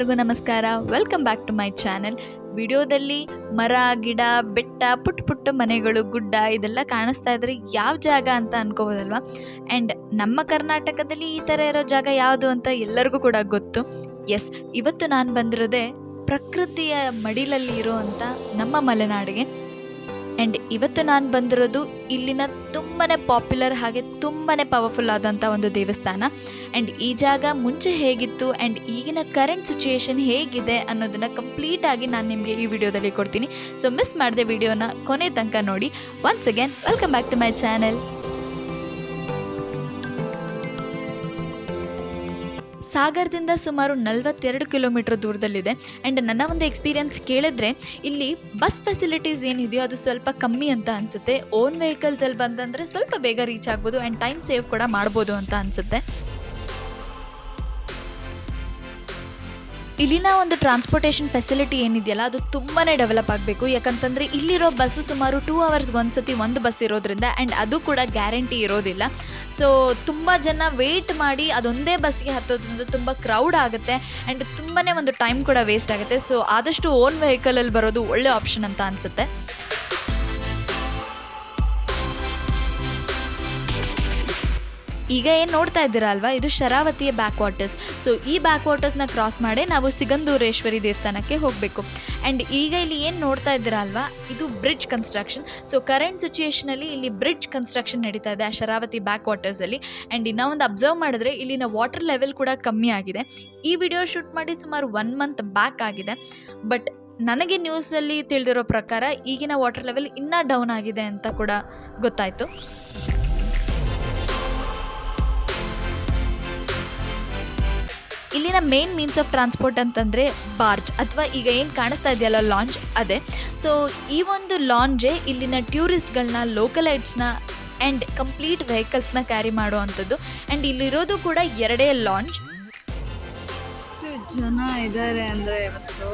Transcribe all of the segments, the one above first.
ಎಲ್ಲರಿಗೂ ನಮಸ್ಕಾರ. Welcome back to my channel. ವಿಡಿಯೋದಲ್ಲಿ ಮರ, ಗಿಡ, ಬೆಟ್ಟ, ಪುಟ್ಟ ಪುಟ್ಟ ಮನೆಗಳು, ಗುಡ್ಡ ಇದೆಲ್ಲ ಕಾಣಿಸ್ತಾ ಇದ್ರೆ ಯಾವ ಜಾಗ ಅಂತ ಅನ್ಕೋಬೋದಲ್ವಾ. ಆ್ಯಂಡ್ ನಮ್ಮ ಕರ್ನಾಟಕದಲ್ಲಿ ಈ ಥರ ಇರೋ ಜಾಗ ಯಾವುದು ಅಂತ ಎಲ್ಲರಿಗೂ ಕೂಡ ಗೊತ್ತು. ಎಸ್, ಇವತ್ತು ನಾನು ಬಂದಿರೋದೇ ಪ್ರಕೃತಿಯ ಮಡಿಲಲ್ಲಿ ಇರೋವಂಥ ನಮ್ಮ ಮಲೆನಾಡಿಗೆ. ಆ್ಯಂಡ್ ಇವತ್ತು ನಾನು ಬಂದಿರೋದು ಇಲ್ಲಿನ ತುಂಬಾ ಪಾಪ್ಯುಲರ್ ಹಾಗೆ ತುಂಬಾ ಪವರ್ಫುಲ್ ಆದಂಥ ಒಂದು ದೇವಸ್ಥಾನ. ಆ್ಯಂಡ್ ಈ ಜಾಗ ಮುಂಚೆ ಹೇಗಿತ್ತು ಆ್ಯಂಡ್ ಈಗಿನ ಕರೆಂಟ್ ಸಿಚುಯೇಷನ್ ಹೇಗಿದೆ ಅನ್ನೋದನ್ನು ಕಂಪ್ಲೀಟಾಗಿ ನಾನು ನಿಮಗೆ ಈ ವಿಡಿಯೋದಲ್ಲಿ ಕೊಡ್ತೀನಿ. ಸೊ ಮಿಸ್ ಮಾಡದೆ ವಿಡಿಯೋನ ಕೊನೆ ತನಕ ನೋಡಿ. Once again welcome back to my channel. ಸಾಗರದಿಂದ ಸುಮಾರು 42 ಕಿಲೋಮೀಟರ್ ದೂರದಲ್ಲಿದೆ. ಆ್ಯಂಡ್ ನನ್ನ ಒಂದು ಎಕ್ಸ್ಪೀರಿಯನ್ಸ್ ಕೇಳಿದ್ರೆ ಇಲ್ಲಿ ಬಸ್ ಫೆಸಿಲಿಟೀಸ್ ಏನಿದೆಯೋ ಅದು ಸ್ವಲ್ಪ ಕಮ್ಮಿ ಅಂತ ಅನಿಸುತ್ತೆ. ಓನ್ ವೆಹಿಕಲ್ಸಲ್ಲಿ ಬಂದಂದರೆ ಸ್ವಲ್ಪ ಬೇಗ ರೀಚ್ ಆಗ್ಬೋದು ಆ್ಯಂಡ್ ಟೈಮ್ ಸೇವ್ ಕೂಡ ಮಾಡ್ಬೋದು ಅಂತ ಅನಿಸುತ್ತೆ. ಇಲ್ಲಿನ ಒಂದು ಟ್ರಾನ್ಸ್ಪೋರ್ಟೇಷನ್ ಫೆಸಿಲಿಟಿ ಏನಿದೆಯಲ್ಲ ಅದು ತುಂಬಾ ಡೆವಲಪ್ ಆಗಬೇಕು. ಯಾಕಂತಂದರೆ ಇಲ್ಲಿರೋ ಬಸ್ಸು ಸುಮಾರು 2 ಅವರ್ಸ್ಗೆ ಒಂದ್ಸತಿ ಒಂದು ಬಸ್ ಇರೋದ್ರಿಂದ ಆ್ಯಂಡ್ ಅದು ಕೂಡ ಗ್ಯಾರಂಟಿ ಇರೋದಿಲ್ಲ. ಸೊ ತುಂಬ ಜನ ವೆಯ್ಟ್ ಮಾಡಿ ಅದೊಂದೇ ಬಸ್ಗೆ ಹತ್ತೋದ್ರಿಂದ ತುಂಬ ಕ್ರೌಡ್ ಆಗುತ್ತೆ ಆ್ಯಂಡ್ ತುಂಬಾ ಒಂದು ಟೈಮ್ ಕೂಡ ವೇಸ್ಟ್ ಆಗುತ್ತೆ. ಸೊ ಆದಷ್ಟು ಓನ್ ವೆಹಿಕಲಲ್ಲಿ ಬರೋದು ಒಳ್ಳೆ ಆಪ್ಷನ್ ಅಂತ ಅನಿಸುತ್ತೆ. ಈಗ ಏನು ನೋಡ್ತಾ ಇದ್ದೀರಾ ಅಲ್ವಾ, ಇದು ಶರಾವತಿಯ ಬ್ಯಾಕ್ ವಾಟರ್ಸ್. ಸೊ ಈ ಬ್ಯಾಕ್ ವಾಟರ್ಸ್ನ ಕ್ರಾಸ್ ಮಾಡಿ ನಾವು ಸಿಗಂದೂರೇಶ್ವರಿ ದೇವಸ್ಥಾನಕ್ಕೆ ಹೋಗಬೇಕು. ಆ್ಯಂಡ್ ಈಗ ಇಲ್ಲಿ ಏನು ನೋಡ್ತಾ ಇದ್ದೀರಾ ಅಲ್ವಾ, ಇದು ಬ್ರಿಡ್ಜ್ ಕನ್ಸ್ಟ್ರಕ್ಷನ್. ಸೊ ಕರೆಂಟ್ ಸಿಚುಯೇಷನಲ್ಲಿ ಇಲ್ಲಿ ಬ್ರಿಡ್ಜ್ ಕನ್ಸ್ಟ್ರಕ್ಷನ್ ನಡೀತಾ ಇದೆ ಆ ಶರಾವತಿ ಬ್ಯಾಕ್ ವಾಟರ್ಸಲ್ಲಿ. ಆ್ಯಂಡ್ ಇನ್ನೂ ಒಂದು ಅಬ್ಸರ್ವ್ ಮಾಡಿದ್ರೆ ಇಲ್ಲಿನ ವಾಟರ್ ಲೆವೆಲ್ ಕೂಡ ಕಮ್ಮಿ ಆಗಿದೆ. ಈ ವಿಡಿಯೋ ಶೂಟ್ ಮಾಡಿ ಸುಮಾರು 1 ಮಂತ್ ಬ್ಯಾಕ್ ಆಗಿದೆ. ಬಟ್ ನನಗೆ ನ್ಯೂಸಲ್ಲಿ ತಿಳಿದಿರೋ ಪ್ರಕಾರ ಈಗಿನ ವಾಟರ್ ಲೆವೆಲ್ ಇನ್ನೂ ಡೌನ್ ಆಗಿದೆ ಅಂತ ಕೂಡ ಗೊತ್ತಾಯಿತು. ಇಲ್ಲಿನ ಮೇನ್ ಮೀನ್ಸ್ ಆಫ್ ಟ್ರಾನ್ಸ್ಪೋರ್ಟ್ ಅಂತಂದರೆ ಬಾರ್ಜ್ ಅಥವಾ ಈಗ ಏನು ಕಾಣಿಸ್ತಾ ಇದೆಯಲ್ಲ ಲಾಂಚ್, ಅದೇ. ಸೊ ಈ ಒಂದು ಲಾಂಜೇ ಇಲ್ಲಿನ ಟೂರಿಸ್ಟ್ಗಳನ್ನ, ಲೋಕಲೈಟ್ಸ್ನ ಆ್ಯಂಡ್ ಕಂಪ್ಲೀಟ್ ವೆಹಿಕಲ್ಸ್ನ ಕ್ಯಾರಿ ಮಾಡೋ ಅಂಥದ್ದು. ಆ್ಯಂಡ್ ಇಲ್ಲಿರೋದು ಕೂಡ 2 ಲಾಂಚ್. ಎಷ್ಟು ಜನ ಇದ್ದಾರೆ ಅಂದರೆ ಇವತ್ತು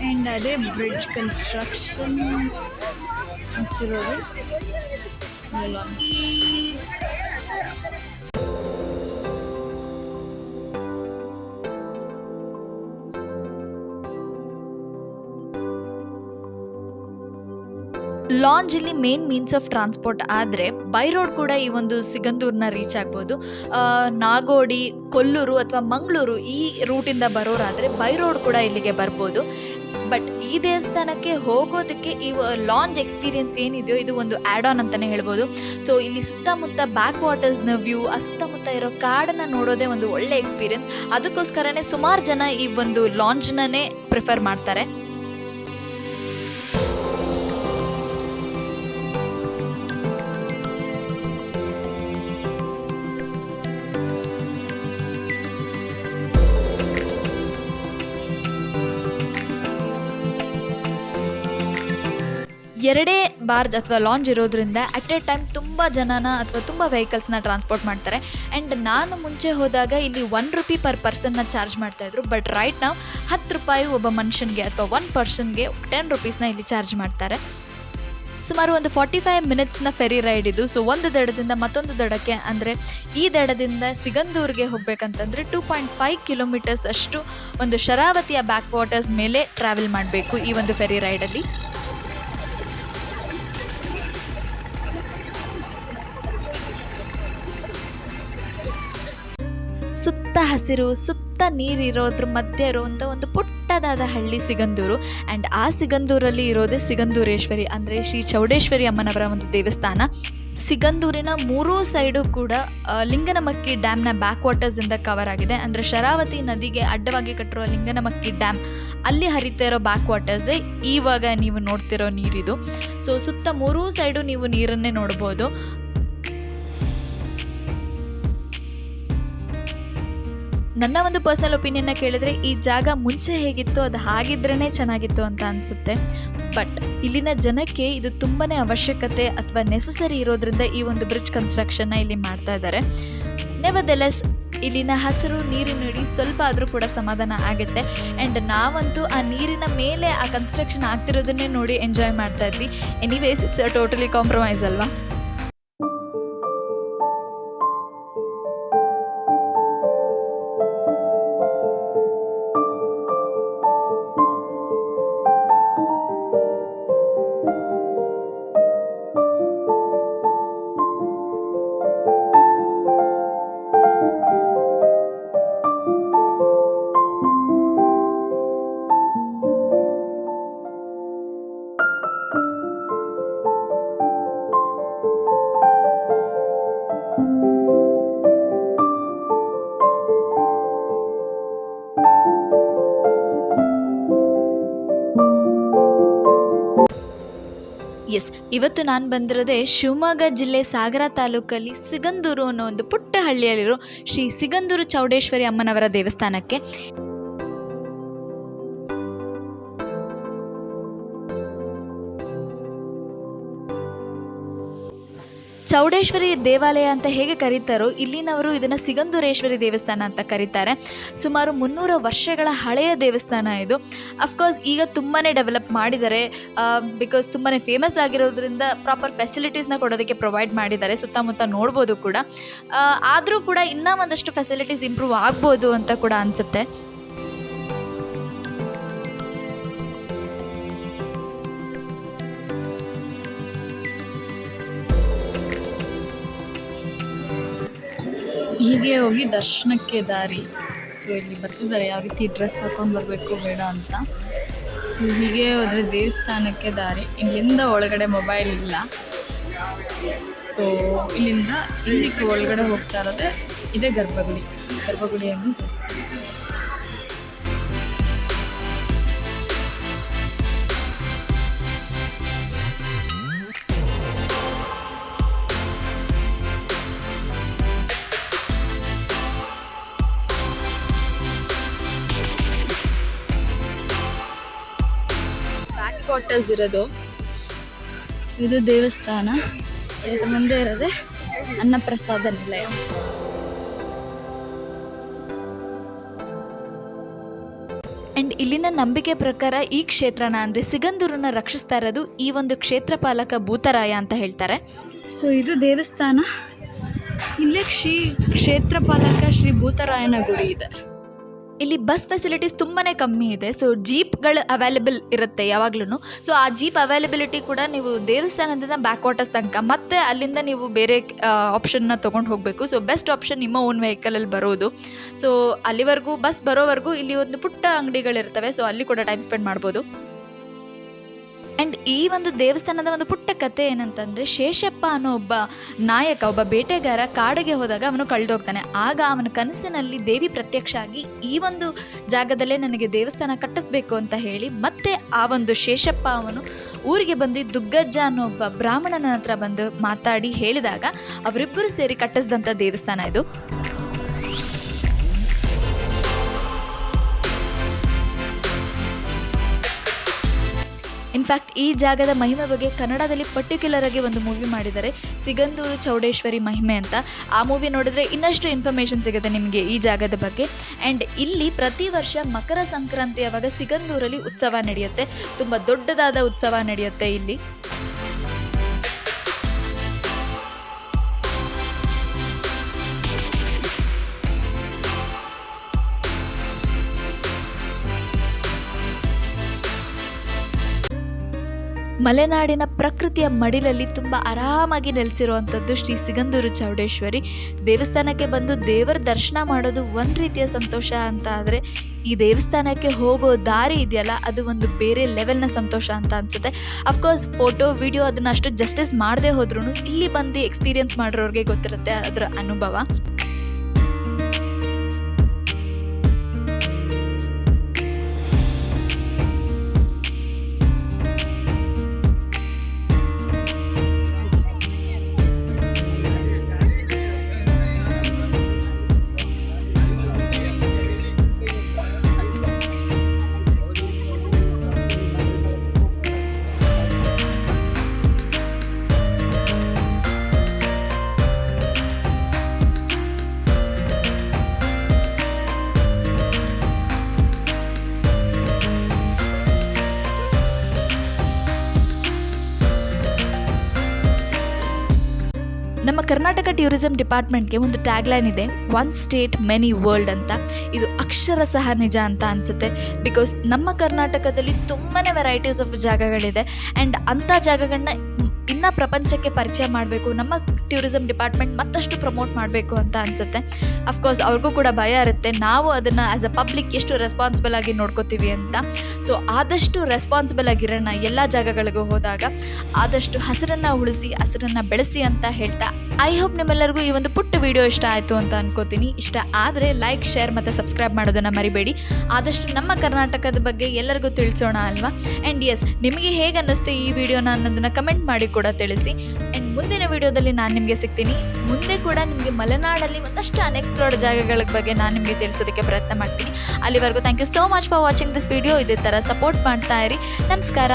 ಆ್ಯಂಡ್ ಅದೇ ಬ್ರಿಡ್ಜ್ ಕನ್ಸ್ಟ್ರಕ್ಷನ್ ಆಗ್ತಿರೋದು. ಲಾಂಜ್ ಇಲ್ಲಿ ಮೇನ್ ಮೀನ್ಸ್ ಆಫ್ ಟ್ರಾನ್ಸ್ಪೋರ್ಟ್ ಆದರೆ ಬೈ ರೋಡ್ ಕೂಡ ಈ ಒಂದು ಸಿಗಂದೂರನ್ನ ರೀಚ್ ಆಗ್ಬೋದು. ನಾಗೋಡಿ, ಕೊಲ್ಲೂರು ಅಥವಾ ಮಂಗಳೂರು ಈ ರೂಟಿಂದ ಬರೋರಾದರೆ ಬೈ ರೋಡ್ ಕೂಡ ಇಲ್ಲಿಗೆ ಬರ್ಬೋದು. ಬಟ್ ಈ ದೇವಸ್ಥಾನಕ್ಕೆ ಹೋಗೋದಕ್ಕೆ ಈ ಲಾಂಜ್ ಎಕ್ಸ್ಪೀರಿಯನ್ಸ್ ಏನಿದೆಯೋ ಇದು ಒಂದು ಆ್ಯಡ್ ಆನ್ ಅಂತಲೇ ಹೇಳ್ಬೋದು. ಸೊ ಇಲ್ಲಿ ಸುತ್ತಮುತ್ತ ಬ್ಯಾಕ್ ವಾಟರ್ಸ್ನ ವ್ಯೂ, ಆ ಸುತ್ತಮುತ್ತ ಇರೋ ಕಾಡನ್ನು ನೋಡೋದೇ ಒಂದು ಒಳ್ಳೆ ಎಕ್ಸ್ಪೀರಿಯನ್ಸ್. ಅದಕ್ಕೋಸ್ಕರನೇ ಸುಮಾರು ಜನ ಈ ಒಂದು ಲಾಂಜ್ನೇ ಪ್ರಿಫರ್ ಮಾಡ್ತಾರೆ. ಎರಡೇ ಬಾರ್ಜ್ ಅಥವಾ ಲಾಂಜ್ ಇರೋದ್ರಿಂದ ಅಟ್ ಎ ಟೈಮ್ ತುಂಬ ಜನನ ಅಥವಾ ತುಂಬ ವೆಹಿಕಲ್ಸ್ನ ಟ್ರಾನ್ಸ್ಪೋರ್ಟ್ ಮಾಡ್ತಾರೆ. ಆ್ಯಂಡ್ ನಾನು ಮುಂಚೆ ಹೋದಾಗ ಇಲ್ಲಿ ₹1 ಪರ್ ಪರ್ಸನ್ನ ಚಾರ್ಜ್ ಮಾಡ್ತಾಯಿದ್ರು. ಬಟ್ ರೈಟ್ ನಾವು ₹10 ಒಬ್ಬ ಮನುಷ್ಯನಿಗೆ ಅಥವಾ 1 ಪರ್ಸನ್ಗೆ ₹10 ಇಲ್ಲಿ ಚಾರ್ಜ್ ಮಾಡ್ತಾರೆ. ಸುಮಾರು ಒಂದು 45 ಮಿನಿಟ್ಸ್ನ ಫೆರಿ ರೈಡ್ ಇದು. ಸೊ ಒಂದು ದಡದಿಂದ ಮತ್ತೊಂದು ದಡಕ್ಕೆ, ಅಂದರೆ ಈ ದಡದಿಂದ ಸಿಗಂದೂರಿಗೆ ಹೋಗಬೇಕಂತಂದರೆ 2.5 ಕಿಲೋಮೀಟರ್ಸ್ ಅಷ್ಟು ಒಂದು ಶರಾವತಿಯ ಬ್ಯಾಕ್ ವಾಟರ್ಸ್ ಮೇಲೆ ಟ್ರಾವೆಲ್ ಮಾಡಬೇಕು ಈ ಒಂದು ಫೆರಿ ರೈಡಲ್ಲಿ. ಸುತ್ತ ಹಸಿರು, ಸುತ್ತ ನೀರಿರೋದ್ರ ಮಧ್ಯೆ ಇರುವಂಥ ಒಂದು ಪುಟ್ಟದಾದ ಹಳ್ಳಿ ಸಿಗಂದೂರು. ಆ್ಯಂಡ್ ಆ ಸಿಗಂದೂರಲ್ಲಿ ಇರೋದೇ ಸಿಗಂದೂರೇಶ್ವರಿ, ಅಂದರೆ ಶ್ರೀ ಚೌಡೇಶ್ವರಿ ಅಮ್ಮನವರ ಒಂದು ದೇವಸ್ಥಾನ. ಸಿಗಂದೂರಿನ 3 ಸೈಡು ಕೂಡ ಲಿಂಗನಮಕ್ಕಿ ಡ್ಯಾಮ್ನ ಬ್ಯಾಕ್ ವಾಟರ್ಸಿಂದ ಕವರ್ ಆಗಿದೆ. ಅಂದರೆ ಶರಾವತಿ ನದಿಗೆ ಅಡ್ಡವಾಗಿ ಕಟ್ಟಿರೋ ಲಿಂಗನಮಕ್ಕಿ ಡ್ಯಾಮ್ ಅಲ್ಲಿ ಹರಿತಾ ಇರೋ ಬ್ಯಾಕ್ ವಾಟರ್ಸೇ ಇವಾಗ ನೀವು ನೋಡ್ತಿರೋ ನೀರಿದು. ಸೊ ಸುತ್ತ 3 ಸೈಡು ನೀವು ನೀರನ್ನೇ ನೋಡ್ಬೋದು. ನನ್ನ ಒಂದು ಪರ್ಸ್ನಲ್ ಒಪಿನಿಯನ್ನ ಕೇಳಿದ್ರೆ ಈ ಜಾಗ ಮುಂಚೆ ಹೇಗಿತ್ತು ಅದು ಹಾಗಿದ್ರೇ ಚೆನ್ನಾಗಿತ್ತು ಅಂತ ಅನಿಸುತ್ತೆ. ಬಟ್ ಇಲ್ಲಿನ ಜನಕ್ಕೆ ಇದು ತುಂಬಾ ಅವಶ್ಯಕತೆ ಅಥವಾ ನೆಸಸರಿ ಇರೋದ್ರಿಂದ ಈ ಒಂದು ಬ್ರಿಡ್ಜ್ ಕನ್ಸ್ಟ್ರಕ್ಷನ್ನ ಇಲ್ಲಿ ಮಾಡ್ತಾ ಇದ್ದಾರೆ. ನೆವರ್ದೆಲೆಸ್ ಇಲ್ಲಿನ ಹಸಿರು ನೀರಿನಡಿ ಸ್ವಲ್ಪ ಆದರೂ ಕೂಡ ಸಮಾಧಾನ ಆಗುತ್ತೆ. ಆ್ಯಂಡ್ ನಾವಂತೂ ಆ ನೀರಿನ ಮೇಲೆ ಆ ಕನ್ಸ್ಟ್ರಕ್ಷನ್ ಆಗ್ತಿರೋದನ್ನೇ ನೋಡಿ ಎಂಜಾಯ್ ಮಾಡ್ತಾ ಇದ್ವಿ. ಎನಿವೇಸ್ ಇಟ್ಸ್ ಟೋಟಲಿ ಕಾಂಪ್ರಮೈಸ್ ಅಲ್ವಾ. ಎಸ್, ಇವತ್ತು ನಾನು ಬಂದಿರೋದೇ ಶಿವಮೊಗ್ಗ ಜಿಲ್ಲೆ ಸಾಗರ ತಾಲೂಕಲ್ಲಿ ಸಿಗಂದೂರು ಅನ್ನೋ ಒಂದು ಪುಟ್ಟ ಹಳ್ಳಿಯಲ್ಲಿರೋ ಶ್ರೀ ಸಿಗಂದೂರು ಚೌಡೇಶ್ವರಿ ಅಮ್ಮನವರ ದೇವಸ್ಥಾನಕ್ಕೆ. ಚೌಡೇಶ್ವರಿ ದೇವಾಲಯ ಅಂತ ಹೇಗೆ ಕರೀತಾರೋ ಇಲ್ಲಿನವರು ಇದನ್ನು ಸಿಗಂದೂರೇಶ್ವರಿ ದೇವಸ್ಥಾನ ಅಂತ ಕರೀತಾರೆ. ಸುಮಾರು 300 ವರ್ಷಗಳ ಹಳೆಯ ದೇವಸ್ಥಾನ ಇದು. ಅಫ್ಕೋರ್ಸ್ ಈಗ ತುಂಬಾ ಡೆವಲಪ್ ಮಾಡಿದ್ದಾರೆ, ಬಿಕಾಸ್ ತುಂಬಾ ಫೇಮಸ್ ಆಗಿರೋದ್ರಿಂದ ಪ್ರಾಪರ್ ಫೆಸಿಲಿಟೀಸ್ನ ಕೊಡೋದಕ್ಕೆ ಪ್ರೊವೈಡ್ ಮಾಡಿದ್ದಾರೆ. ಸುತ್ತಮುತ್ತ ನೋಡ್ಬೋದು ಕೂಡ, ಆದರೂ ಕೂಡ ಇನ್ನೂ ಒಂದಷ್ಟು ಫೆಸಿಲಿಟೀಸ್ ಇಂಪ್ರೂವ್ ಆಗ್ಬೋದು ಅಂತ ಕೂಡ ಅನಿಸುತ್ತೆ. ಹೀಗೆ ಹೋಗಿ ದರ್ಶನಕ್ಕೆ ದಾರಿ. ಸೊ ಇಲ್ಲಿ ಬರ್ತಿದ್ದಾರೆ ಯಾವ ರೀತಿ ಡ್ರೆಸ್ ಹಾಕೊಂಡು ಬರಬೇಕು ಬೇಡ ಅಂತ. ಸೊ ಹೀಗೆ ಹೋದರೆ ದೇವಸ್ಥಾನಕ್ಕೆ ದಾರಿ. ಇಲ್ಲಿಂದ ಒಳಗಡೆ ಮೊಬೈಲ್ ಇಲ್ಲ. ಸೊ ಇಲ್ಲಿಂದ ಇಲ್ಲಿಗೆ ಒಳಗಡೆ ಹೋಗ್ತಾ ಇರೋದೆ ಇದೇ ಗರ್ಭಗುಡಿಯಾಗಿ ದೇವಸ್ಥಾನ. ಕ್ವಾರ್ಟರ್ಸ್ ಇರೋದು ಇದು ದೇವಸ್ಥಾನ. ಇದರ ಮುಂದೆ ಇರೋದೆ ಅನ್ನಪ್ರಸಾದ ನಿಲಯ. ಆ್ಯಂಡ್ ಇಲ್ಲಿನ ನಂಬಿಕೆ ಪ್ರಕಾರ ಈ ಕ್ಷೇತ್ರನ ಅಂದರೆ ಸಿಗಂದೂರನ್ನ ರಕ್ಷಿಸ್ತಾ ಇರೋದು ಈ ಒಂದು ಕ್ಷೇತ್ರ ಪಾಲಕ ಭೂತರಾಯ ಅಂತ ಹೇಳ್ತಾರೆ. ಸೊ ಇದು ದೇವಸ್ಥಾನ. ಇಲ್ಲೇ ಕ್ಷೇತ್ರ ಪಾಲಕ ಶ್ರೀ ಭೂತರಾಯನ ಗುಡಿ ಇದೆ. ಇಲ್ಲಿ ಬಸ್ ಫೆಸಿಲಿಟೀಸ್ ತುಂಬಾ ಕಮ್ಮಿ ಇದೆ. ಸೊ ಜೀಪ್ಗಳು ಅವೈಲೇಬಲ್ ಇರುತ್ತೆ ಯಾವಾಗ್ಲೂ. ಸೊ ಆ ಜೀಪ್ ಅವೈಲಬಿಲಿಟಿ ಕೂಡ ನೀವು ದೇವಸ್ಥಾನದಿಂದ ಬ್ಯಾಕ್ ವಾಟರ್ಸ್ ತನಕ ಮತ್ತೆ ಅಲ್ಲಿಂದ ನೀವು ಬೇರೆ ಆಪ್ಷನ್ನ ತೊಗೊಂಡು ಹೋಗಬೇಕು. ಸೊ ಬೆಸ್ಟ್ ಆಪ್ಷನ್ ನಿಮ್ಮ ಓನ್ ವೆಹಿಕಲಲ್ಲಿ ಬರೋದು. ಸೊ ಅಲ್ಲಿವರೆಗೂ ಬಸ್ ಬರೋವರೆಗೂ ಇಲ್ಲಿ ಒಂದು ಪುಟ್ಟ ಅಂಗಡಿಗಳಿರ್ತವೆ. ಸೊ ಅಲ್ಲಿ ಕೂಡ ಟೈಮ್ ಸ್ಪೆಂಡ್ ಮಾಡ್ಬೋದು. ಆ್ಯಂಡ್ ಈ ಒಂದು ದೇವಸ್ಥಾನದ ಒಂದು ಪುಟ್ಟ ಕತೆ ಏನಂತಂದರೆ, ಶೇಷಪ್ಪ ಅನ್ನೋ ಒಬ್ಬ ಬೇಟೆಗಾರ ಕಾಡಿಗೆ ಹೋದಾಗ ಅವನು ಕಳೆದೋಗ್ತಾನೆ. ಆಗ ಅವನ ಕನಸಿನಲ್ಲಿ ದೇವಿ ಪ್ರತ್ಯಕ್ಷ ಆಗಿ ಈ ಒಂದು ಜಾಗದಲ್ಲೇ ನನಗೆ ದೇವಸ್ಥಾನ ಕಟ್ಟಿಸ್ಬೇಕು ಅಂತ ಹೇಳಿ ಮತ್ತೆ ಆ ಒಂದು ಶೇಷಪ್ಪ ಅವನು ಊರಿಗೆ ಬಂದು ದುಗ್ಗಜ್ಜ ಅನ್ನೋ ಒಬ್ಬ ಬ್ರಾಹ್ಮಣನ ಹತ್ರ ಬಂದು ಮಾತಾಡಿ ಹೇಳಿದಾಗ ಅವರಿಬ್ಬರು ಸೇರಿ ಕಟ್ಟಿಸಿದಂಥ ದೇವಸ್ಥಾನ ಇದು. ಇನ್ಫ್ಯಾಕ್ಟ್ ಈ ಜಾಗದ ಮಹಿಮೆ ಬಗ್ಗೆ ಕನ್ನಡದಲ್ಲಿ ಪರ್ಟಿಕ್ಯುಲರ್ ಆಗಿ ಒಂದು ಮೂವಿ ಮಾಡಿದ್ದಾರೆ, ಸಿಗಂದೂರು ಚೌಡೇಶ್ವರಿ ಮಹಿಮೆ ಅಂತ. ಆ ಮೂವಿ ನೋಡಿದ್ರೆ ಇನ್ನಷ್ಟು ಇನ್ಫಾರ್ಮೇಷನ್ ಸಿಗುತ್ತೆ ನಿಮಗೆ ಈ ಜಾಗದ ಬಗ್ಗೆ. ಆ್ಯಂಡ್ ಇಲ್ಲಿ ಪ್ರತಿ ವರ್ಷ ಮಕರ ಸಂಕ್ರಾಂತಿಯಾವಾಗ ಸಿಗಂದೂರಲ್ಲಿ ಉತ್ಸವ ನಡೆಯುತ್ತೆ. ತುಂಬ ದೊಡ್ಡದಾದ ಉತ್ಸವ ನಡೆಯುತ್ತೆ ಇಲ್ಲಿ. ಮಲೆನಾಡಿನ ಪ್ರಕೃತಿಯ ಮಡಿಲಲ್ಲಿ ತುಂಬ ಆರಾಮಾಗಿ ನೆಲೆಸಿರುವಂಥದ್ದು ಶ್ರೀ ಸಿಗಂದೂರು ಚೌಡೇಶ್ವರಿ ದೇವಸ್ಥಾನಕ್ಕೆ ಬಂದು ದೇವರ ದರ್ಶನ ಮಾಡೋದು ಒಂದು ರೀತಿಯ ಸಂತೋಷ ಅಂತ ಆದರೆ, ಈ ದೇವಸ್ಥಾನಕ್ಕೆ ಹೋಗೋ ದಾರಿ ಇದೆಯಲ್ಲ ಅದು ಒಂದು ಬೇರೆ ಲೆವೆಲ್ನ ಸಂತೋಷ ಅಂತ ಅನಿಸುತ್ತೆ. ಅಫ್ಕೋರ್ಸ್ ಫೋಟೋ ವಿಡಿಯೋ ಅದನ್ನು ಅಷ್ಟು ಜಸ್ಟಿಸ್ ಮಾಡದೆ ಹೋದ್ರೂ ಇಲ್ಲಿ ಬಂದು ಎಕ್ಸ್ಪೀರಿಯನ್ಸ್ ಮಾಡಿರೋರಿಗೆ ಗೊತ್ತಿರುತ್ತೆ ಅದರ ಅನುಭವ. ನಮ್ಮ ಕರ್ನಾಟಕ ಟೂರಿಸಂ ಡಿಪಾರ್ಟ್ಮೆಂಟ್ಗೆ ಒಂದು ಟ್ಯಾಗ್ಲೈನ್ ಇದೆ, ಒನ್ ಸ್ಟೇಟ್ ಮೆನಿ ವರ್ಲ್ಡ್ ಅಂತ. ಇದು ಅಕ್ಷರ ಸಹ ನಿಜ ಅಂತ ಅನಿಸುತ್ತೆ. ಬಿಕಾಸ್ ನಮ್ಮ ಕರ್ನಾಟಕದಲ್ಲಿ ತುಂಬಾ ವೆರೈಟೀಸ್ ಆಫ್ ಜಾಗಗಳಿದೆ. ಆ್ಯಂಡ್ ಅಂಥ ಜಾಗಗಳನ್ನ ಇನ್ನೂ ಪ್ರಪಂಚಕ್ಕೆ ಪರಿಚಯ ಮಾಡಬೇಕು, ನಮ್ಮ ಟೂರಿಸಂ ಡಿಪಾರ್ಟ್ಮೆಂಟ್ ಮತ್ತಷ್ಟು ಪ್ರಮೋಟ್ ಮಾಡಬೇಕು ಅಂತ ಅನಿಸುತ್ತೆ. ಅಫ್ಕೋರ್ಸ್ ಅವ್ರಿಗೂ ಕೂಡ ಭಯ ಇರುತ್ತೆ, ನಾವು ಅದನ್ನು ಆ್ಯಸ್ ಅ ಪಬ್ಲಿಕ್ ಎಷ್ಟು ರೆಸ್ಪಾನ್ಸಿಬಲ್ ಆಗಿ ನೋಡ್ಕೋತೀವಿ ಅಂತ. ಸೊ ಆದಷ್ಟು ರೆಸ್ಪಾನ್ಸಿಬಲ್ ಆಗಿರೋಣ ಎಲ್ಲ ಜಾಗಗಳಿಗೂ ಹೋದಾಗ, ಆದಷ್ಟು ಹಸಿರನ್ನು ಉಳಿಸಿ ಹಸಿರನ್ನು ಬೆಳೆಸಿ ಅಂತ ಹೇಳ್ತಾ, ಐ ಹೋಪ್ ನಿಮ್ಮೆಲ್ಲರಿಗೂ ಈ ಒಂದು ಪುಟ್ಟ ವಿಡಿಯೋ ಇಷ್ಟ ಆಯಿತು ಅಂತ ಅನ್ಕೋತೀನಿ. ಇಷ್ಟ ಆದರೆ ಲೈಕ್, ಶೇರ್ ಮತ್ತು ಸಬ್ಸ್ಕ್ರೈಬ್ ಮಾಡೋದನ್ನು ಮರಿಬೇಡಿ. ಆದಷ್ಟು ನಮ್ಮ ಕರ್ನಾಟಕದ ಬಗ್ಗೆ ಎಲ್ಲರಿಗೂ ತಿಳಿಸೋಣ ಅಲ್ವಾ. ಆ್ಯಂಡ್ ಎಸ್, ನಿಮಗೆ ಹೇಗೆ ಅನ್ನಿಸ್ತು ಈ ವಿಡಿಯೋನ ಅನ್ನೋದನ್ನು ಕಮೆಂಟ್ ಮಾಡಿ ಕೂಡ ತಿಳಿಸಿ. ಆ್ಯಂಡ್ ಮುಂದಿನ ವಿಡಿಯೋದಲ್ಲಿ ನಾನು ನಿಮಗೆ ಸಿಗ್ತೀನಿ. ಮುಂದೆ ಕೂಡ ನಿಮಗೆ ಮಲೆನಾಡಲ್ಲಿ ಒಂದಷ್ಟು ಅನ್ಎಕ್ಸ್ಪ್ಲೋರ್ಡ್ ಜಾಗಗಳ ಬಗ್ಗೆ ನಾನು ನಿಮಗೆ ತಿಳಿಸೋದಕ್ಕೆ ಪ್ರಯತ್ನ ಮಾಡ್ತೀನಿ. ಅಲ್ಲಿವರೆಗೂ thank you so much for watching this video. ಇದೇ ಥರ ಸಪೋರ್ಟ್ ಮಾಡ್ತಾ ಇರಿ. ನಮಸ್ಕಾರ.